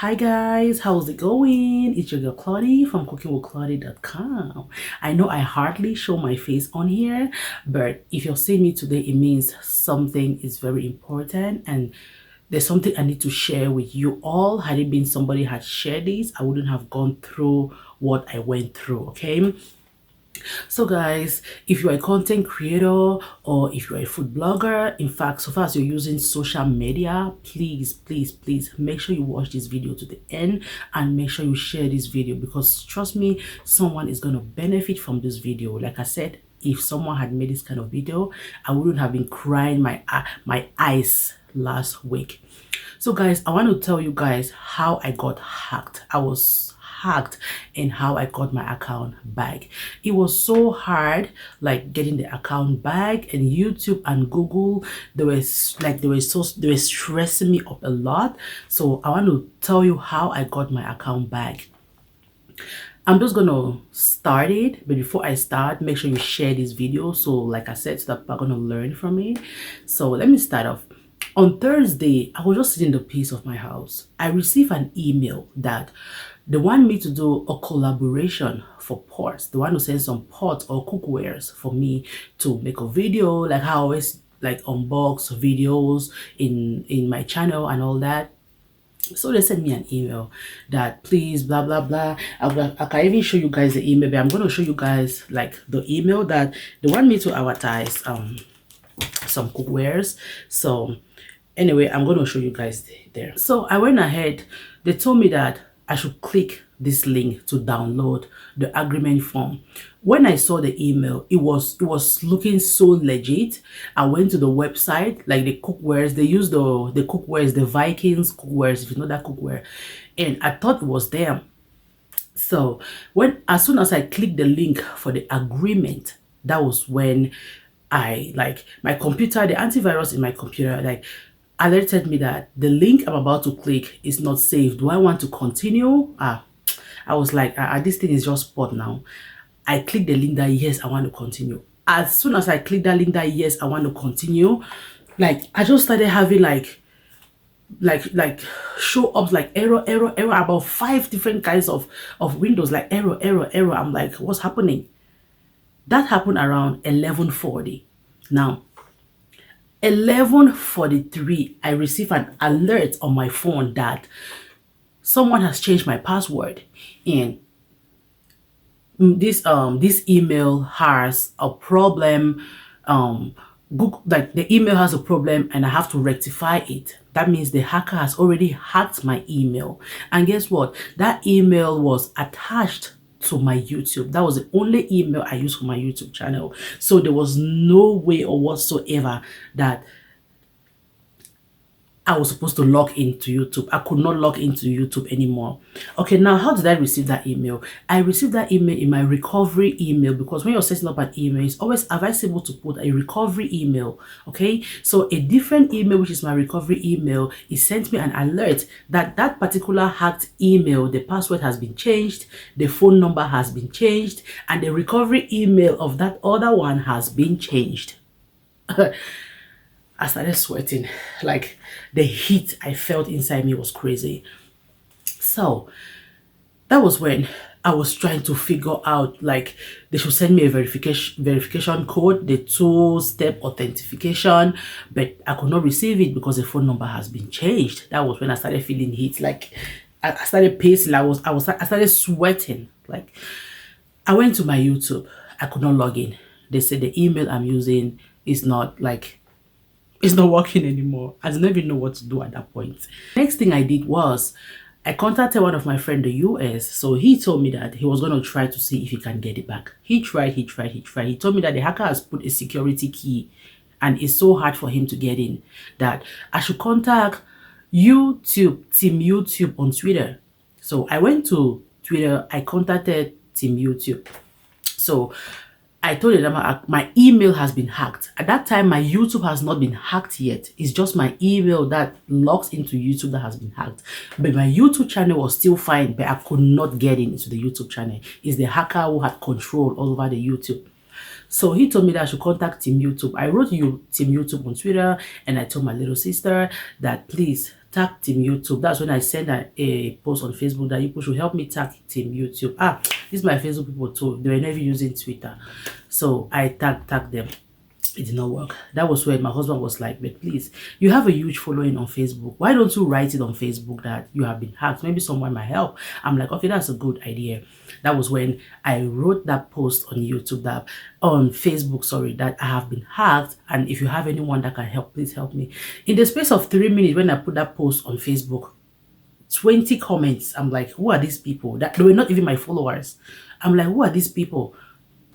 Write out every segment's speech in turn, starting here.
Hi guys, how's it going? It's your girl Claudie from cookingwithclaudie.com. I know I hardly show my face on here, but if you're seeing me today, it means something is very important and there's something I need to share with you all. Had it been somebody had shared this, I wouldn't have gone through what I went through, okay? So guys, if you're a content creator or if you're a food blogger, in fact, so far as you're using social media, please make sure you watch this video to the end and make sure you share this video, because trust me, someone is going to benefit from this video. Like I said, if someone had made this kind of video, I wouldn't have been crying my eyes last week. So guys, I want to tell you guys how I got hacked. I was hacked and how I got my account back. It was so hard, like getting the account back, and YouTube and Google, they were stressing me up a lot. So I want to tell you how I got my account back. I'm just gonna start it, but before I start, make sure you share this video, so like I said, so that we're gonna learn from it. So let me start off. On Thursday, I was just sitting in the peace of my house. I received an email that they want me to do a collaboration for pots. They want to send some pots or cookwares for me to make a video, like how I always like unbox videos in my channel and all that. So they sent me an email that please blah blah blah. I can even show you guys the email, but I'm going to show you guys like the email that they want me to advertise some cookwares. So anyway, I'm going to show you guys there. So I went ahead. They told me that I should click this link to download the agreement form. When I saw the email, it was looking so legit. I went to the website, like the cookwares. They use the cookwares, the Vikings cookwares, if you know that cookware, and I thought it was them. So as soon as I clicked the link for the agreement, that was when I, like, my computer, the antivirus in my computer, like, alerted me that the link I'm about to click is not saved. Do I want to continue? I was like, this thing is just spot now. I clicked the link that yes, I want to continue. As soon as I clicked that link that yes, I want to continue, like, I just started having like show ups like error about 5 different kinds of windows, like error. I'm like, what's happening? That happened around 11:40. Now 11:43, I received an alert on my phone that someone has changed my password, and this email has a problem. Google, like, the email has a problem and I have to rectify it. That means the hacker has already hacked my email, and guess what? That email was attached to my YouTube. That was the only email I used for my YouTube channel. So there was no way or whatsoever that I was supposed to log into YouTube. I could not log into YouTube anymore. Okay, now how did I receive that email? I received that email in my recovery email, because when you're setting up an email, it's always advisable to put a recovery email. Okay, so a different email, which is my recovery email, it sent me an alert that that particular hacked email, the password has been changed, the phone number has been changed, and the recovery email of that other one has been changed. I started sweating. Like, the heat I felt inside me was crazy. So that was when I was trying to figure out, like, they should send me a verification code, the 2-step authentication, but I could not receive it because the phone number has been changed. That was when I started feeling heat. Like, I started pacing. I started sweating. Like, I went to my YouTube. I could not log in. They said the email I'm using is not, like, it's not working anymore. I didn't even know what to do at that point. Next thing I did was I contacted one of my friends in the US. So he told me that he was going to try to see if he can get it back. He tried. He told me that the hacker has put a security key and it's so hard for him to get in, that I should contact YouTube, Team YouTube on Twitter. So I went to Twitter. I contacted Team YouTube. So I told them my email has been hacked. At that time, my YouTube has not been hacked yet. It's just my email that logs into YouTube that has been hacked. But my YouTube channel was still fine, but I could not get into the YouTube channel. It's the hacker who had control all over the YouTube. So he told me that I should contact Team YouTube. I wrote Team YouTube on Twitter, and I told my little sister that please tag Team YouTube. That's when I sent a post on Facebook that people should help me tag Team YouTube. This is my Facebook people too. They were never using Twitter. So I tagged them. It did not work. That was when my husband was like, but please, you have a huge following on Facebook. Why don't you write it on Facebook that you have been hacked? Maybe someone might help. I'm like, okay, that's a good idea. That was when I wrote that post on YouTube, that on Facebook, sorry, that I have been hacked. And if you have anyone that can help, please help me. In the space of 3 minutes, when I put that post on Facebook, 20 comments. I'm like, who are these people? That they were not even my followers. I'm like, who are these people?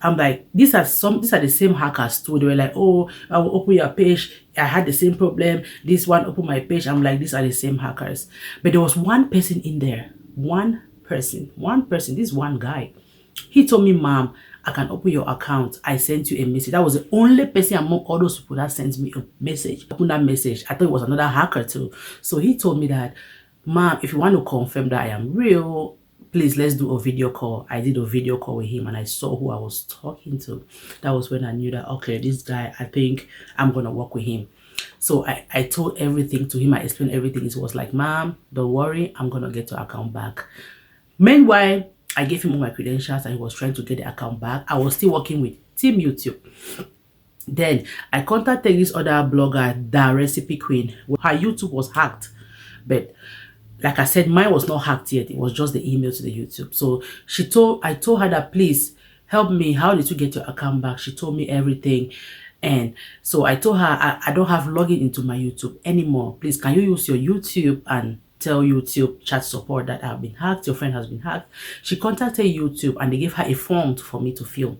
I'm like, these are the same hackers too. They were like, oh, I will open your page. I had the same problem. This one opened my page. I'm like, these are the same hackers. But there was one person in there. One person. This one guy. He told me, Mom, I can open your account. I sent you a message. That was the only person among all those people that sent me a message. Open that message. I thought it was another hacker too. So he told me that, Mom, if you want to confirm that I am real, please, let's do a video call. I did a video call with him and I saw who I was talking to. That was when I knew that, okay, this guy, I think I'm going to work with him. So I told everything to him. I explained everything. He was like, Mom, don't worry. I'm going to get your account back. Meanwhile, I gave him all my credentials and he was trying to get the account back. I was still working with Team YouTube. Then I contacted this other blogger, The Recipe Queen. Her YouTube was hacked. But like I said, mine was not hacked yet. It was just the email to the YouTube. So I told her that, please help me. How did you get your account back? She told me everything. And so I told her, I don't have login into my YouTube anymore. Please, can you use your YouTube and tell YouTube chat support that I've been hacked? Your friend has been hacked. She contacted YouTube and they gave her a form for me to fill.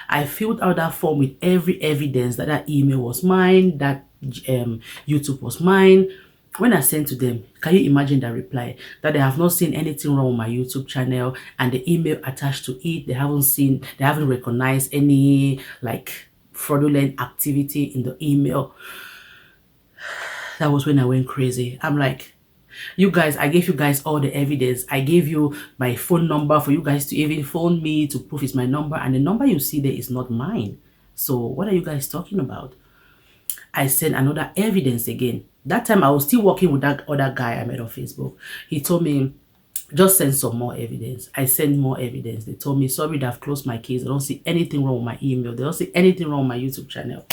I filled out that form with every evidence that that email was mine, that YouTube was mine. When I sent to them, can you imagine the reply? That they have not seen anything wrong with my YouTube channel and the email attached to it. They haven't recognized any like fraudulent activity in the email. That was when I went crazy. I'm like, you guys, I gave you guys all the evidence. I gave you my phone number for you guys to even phone me to prove it's my number. And the number you see there is not mine. So what are you guys talking about? I sent another evidence again. That time I was still working with that other guy I met on Facebook. He told me, just send some more evidence. I sent more evidence. They told me, sorry, they've closed my case. They don't see anything wrong with my email. They don't see anything wrong with my YouTube channel.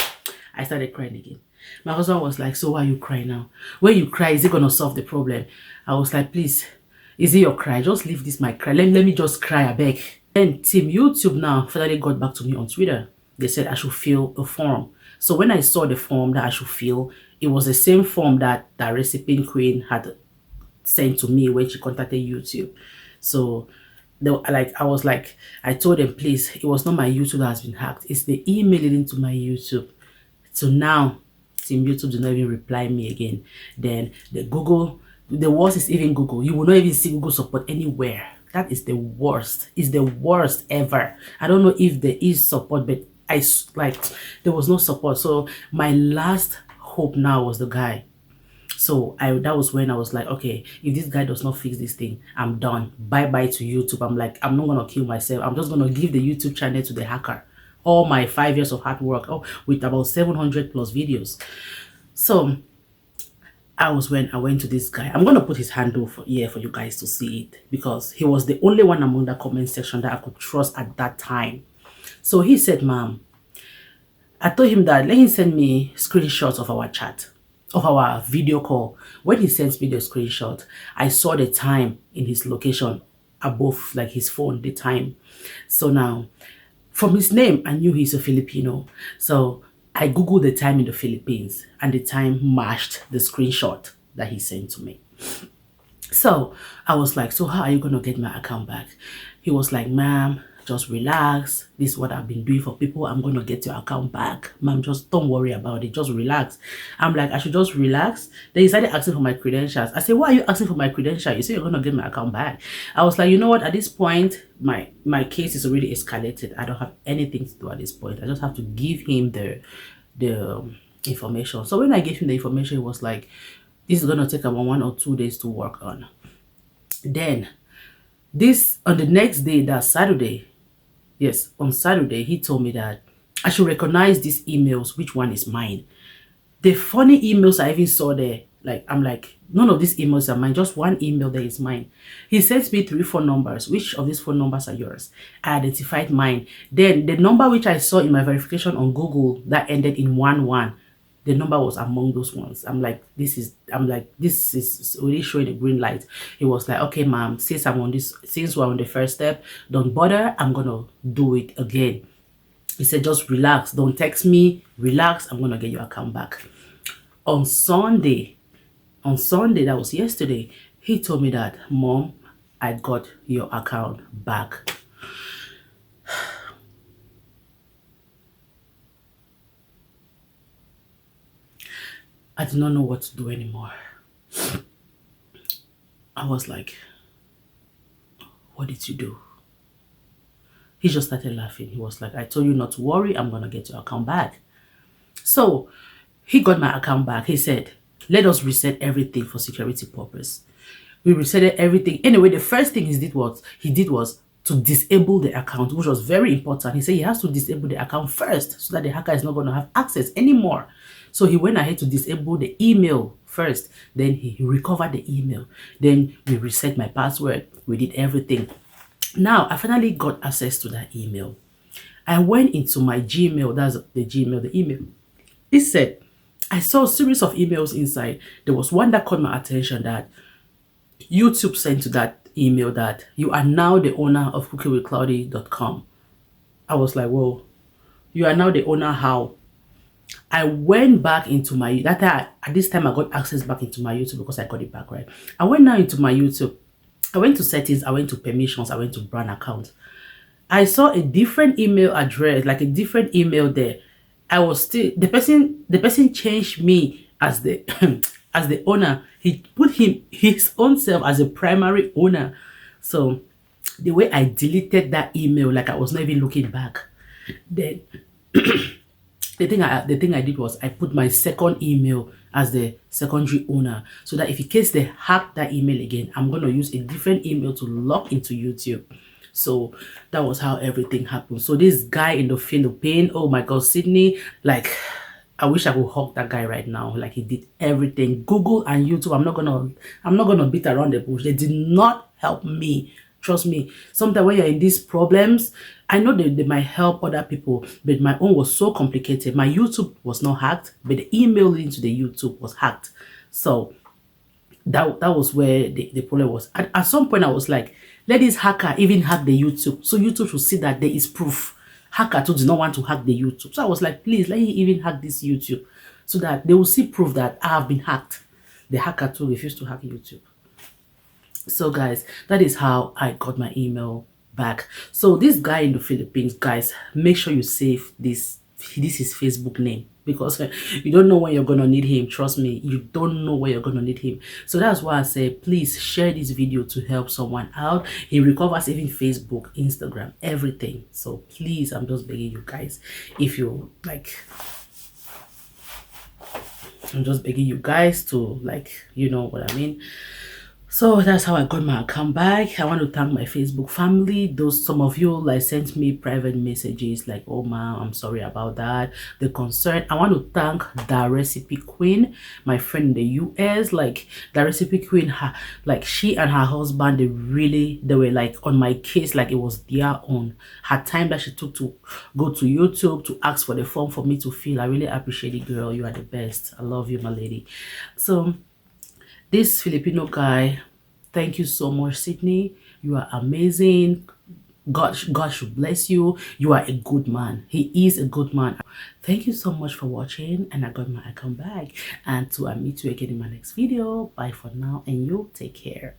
I started crying again. My husband was like, so why are you crying now? When you cry, is it going to solve the problem? I was like, please, is it your cry? Just leave this my cry. Let me just cry, I beg. Then Team YouTube now finally got back to me on Twitter. They said I should fill a form. So when I saw the form that I should fill, it was the same form that the Recipe Queen had sent to me when she contacted YouTube. So I told them, please, it was not my YouTube that has been hacked. It's the email leading to my YouTube. So now, Team YouTube did not even reply me again. Then the worst is even Google. You will not even see Google support anywhere. That is the worst. It's the worst ever. I don't know if there is support, but there was no support. So my last hope now was the guy. So that was when I was like, okay, if this guy does not fix this thing, I'm done. Bye-bye to YouTube. I'm like, I'm not going to kill myself. I'm just going to give the YouTube channel to the hacker. All my 5 years of hard work, with about 700 plus videos. So I went to this guy. I'm going to put his handle for you guys to see it, because he was the only one among the comment section that I could trust at that time. So he said, Mom, I told him that let him send me screenshots of our chat, of our video call. When he sends me the screenshot, I saw the time in his location above, like his phone, the time. So now, from his name, I knew he's a Filipino. So I Googled the time in the Philippines and the time matched the screenshot that he sent to me. So I was like, so how are you going to get my account back? He was like, Ma'am, just relax. This is what I've been doing for people. I'm going to get your account back. Ma'am, just don't worry about it. Just relax. I'm like, I should just relax. Then he started asking for my credentials. I said, why are you asking for my credentials? You say you're going to get my account back. I was like, you know what? At this point, my case is already escalated. I don't have anything to do at this point. I just have to give him the information. So when I gave him the information, it was like, this is going to take about 1 or 2 days to work on. Then on the next day, that Saturday, yes, on Saturday, he told me that I should recognize these emails, which one is mine. The funny emails I even saw there, I'm like, none of these emails are mine, just one email that is mine. He sent me 3 phone numbers. Which of these phone numbers are yours? I identified mine. Then the number which I saw in my verification on Google that ended in 11, the number was among those ones. I'm like, this is already showing a green light. It was like, okay, ma'am, since we're on the first step, don't bother, I'm gonna do it again. He said, just relax, don't text me, relax, I'm gonna get your account back. On Sunday, that was yesterday, he told me that, Mom, I got your account back. I did not know what to do anymore. I was like, what did you do? He just started laughing. He was like, I told you not to worry, I'm gonna get your account back. So he got my account back. He said, let us reset everything for security purpose. We resetted everything. Anyway, the first thing he did was to disable the account, which was very important. He said he has to disable the account first so that the hacker is not going to have access anymore. So he went ahead to disable the email first. Then he recovered the email. Then we reset my password. We did everything. Now, I finally got access to that email. I went into my Gmail. That's the email. It said, I saw a series of emails inside. There was one that caught my attention that YouTube sent to that email that you are now the owner of cookiewithcloudy.com. I was like, whoa, you are now the owner, how? I went back into my, at this time I got access back into my YouTube because I got it back, right? I went now into my YouTube. I went to settings, I went to permissions, I went to brand account. I saw a different email address, like a different email there. I was still, the person changed me as the as the owner. He put his own self as a primary owner. So the way I deleted that email, like I was not even looking back. Then the thing I did was I put my second email as the secondary owner, so that if in case they hack that email again, I'm gonna use a different email to log into YouTube. So that was how everything happened. So this guy in the Philippines, oh my God, Sydney, like I wish I could hug that guy right now. Like he did everything. Google and YouTube, I'm not gonna beat around the bush. They did not help me. Trust me. Sometimes when you're in these problems, I know they might help other people, but my own was so complicated. My YouTube was not hacked, but the email into the YouTube was hacked. So that was where the problem was. At some point I was like, let this hacker even hack the YouTube, so YouTube should see that there is proof. Hacker too did not want to hack the YouTube, so I was like, please let him even hack this YouTube, so that they will see proof that I have been hacked. The hacker too refused to hack YouTube. So guys, that is how I got my email back. So this guy in the Philippines, guys, make sure you save this. This is Facebook name, because you don't know when you're gonna need him. Trust me, you don't know when you're gonna need him. So that's why I say, please share this video to help someone out. He recovers even Facebook, Instagram, everything. So please, I'm just begging you guys, if you like, I'm just begging you guys to, like, you know what I mean. So that's how I got my account back. I want to thank my Facebook family. Some of you like sent me private messages like, oh man, I'm sorry about that, the concern. I want to thank the Recipe Queen, my friend in the US. Like the Recipe Queen, like she and her husband, they were like on my case, like it was their own. Her time that she took to go to YouTube to ask for the form for me to fill. I really appreciate it, girl. You are the best. I love you, my lady. So this Filipino guy, thank you so much, Sydney. You are amazing. God should bless you. You are a good man. He is a good man. Thank you so much for watching, and I got my account back. And I meet you again in my next video. Bye for now, and you take care.